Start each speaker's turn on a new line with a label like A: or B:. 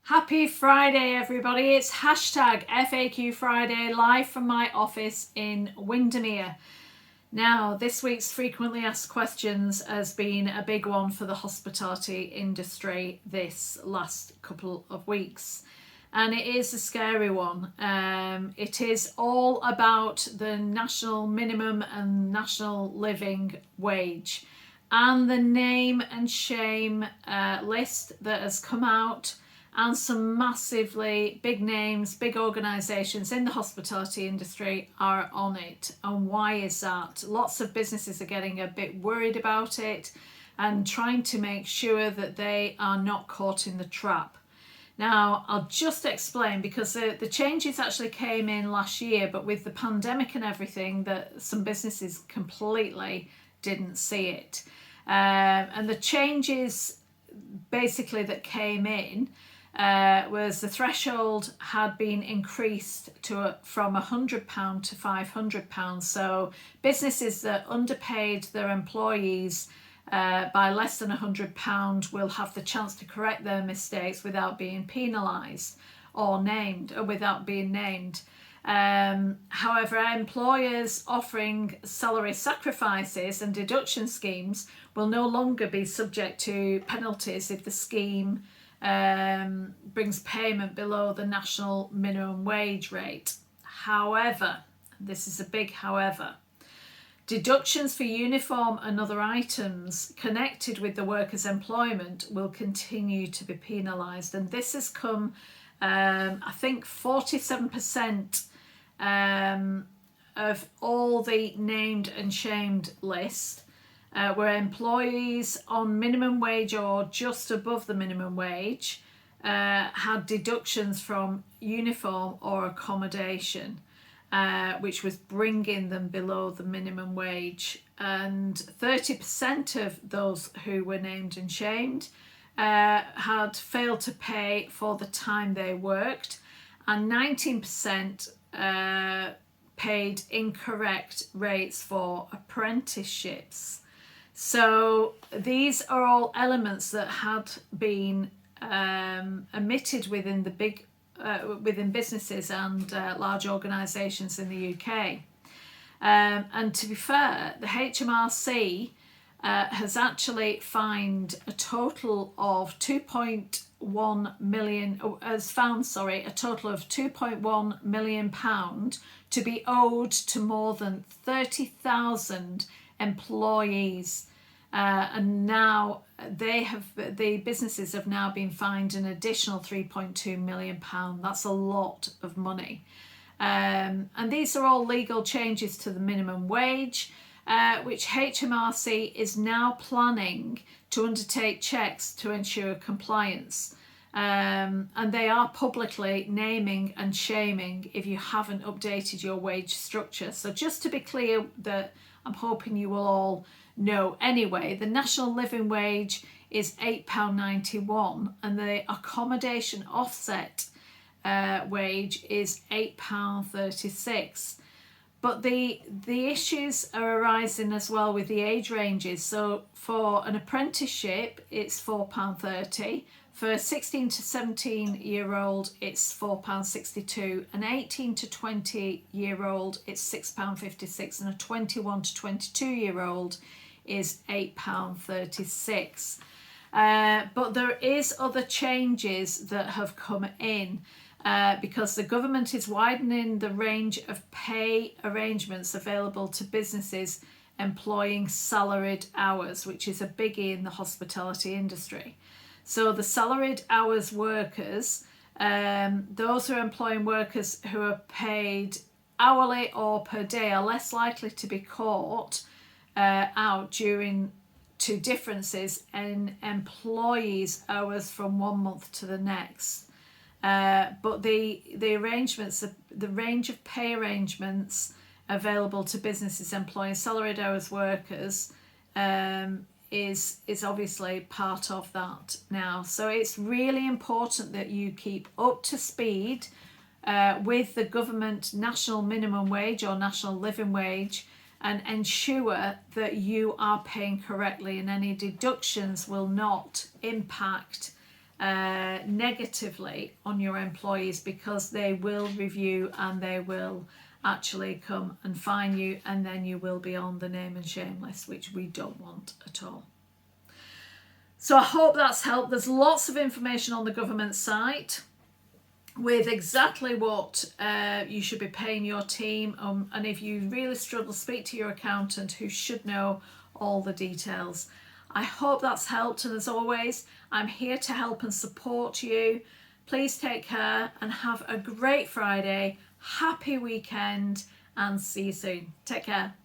A: Happy Friday, everybody. It's hashtag FAQ Friday live from my office in Windermere. Now, this week's frequently asked questions has been a big one for the hospitality industry this last couple of weeks. And it is a scary one. It is all about the national minimum and national living wage and the name and shame list that has come out, and some massively big names, big organisations in the hospitality industry are on it. And why is that? Lots of businesses are getting a bit worried about it and trying to make sure that they are not caught in the trap. Now, I'll just explain, because the changes actually came in last year, but with the pandemic and everything, that some businesses completely didn't see it. And the changes basically that came in was the threshold had been increased from £100 to £500. So businesses that underpaid their employees by less than £100 will have the chance to correct their mistakes without being penalised or named, or without being named. However, employers offering salary sacrifices and deduction schemes will no longer be subject to penalties if the scheme brings payment below the national minimum wage rate. However, this is a big however, deductions for uniform and other items connected with the worker's employment will continue to be penalised. And this has come, I think 47% of all the named and shamed list were employees on minimum wage or just above the minimum wage, had deductions from uniform or accommodation, which was bringing them below the minimum wage. And 30% of those who were named and shamed had failed to pay for the time they worked, and 19% paid incorrect rates for apprenticeships. So these are all elements that had been omitted within the big within businesses and large organisations in the UK. And to be fair, the HMRC has actually fined a total of 2.1 million, has found, a total of £2.1 million to be owed to more than 30,000 employees. And now the businesses have now been fined an additional £3.2 million. That's a lot of money. And these are all legal changes to the minimum wage, which HMRC is now planning to undertake checks to ensure compliance. And they are publicly naming and shaming if you haven't updated your wage structure. So just to be clear, that I'm hoping you will all know anyway, the national living wage is £8.91 and the accommodation offset wage is £8.36. But the issues are arising as well with the age ranges. So for an apprenticeship, it's £4.30. For a 16 to 17-year-old, it's £4.62. An 18 to 20-year-old, it's £6.56. And a 21 to 22-year-old is £8.36. But there is other changes that have come in. Because the government is widening the range of pay arrangements available to businesses employing salaried hours, which is a biggie in the hospitality industry. So the salaried hours workers, those who are employing workers who are paid hourly or per day, are less likely to be caught out due to differences in employees' hours from one month to the next. But the arrangements, the range of pay arrangements available to businesses employing salaried hours workers is obviously part of that now. So it's really important that you keep up to speed with the government national minimum wage or national living wage, and ensure that you are paying correctly, and any deductions will not impact negatively on your employees, because they will review and they will actually come and fine you, and then you will be on the name and shame list, which we don't want at all. So I hope that's helped. There's lots of information on the government site with exactly what you should be paying your team, and if you really struggle, speak to your accountant, who should know all the details. I hope that's helped, and as always, I'm here to help and support you. Please take care and have a great Friday, happy weekend, and see you soon. Take care.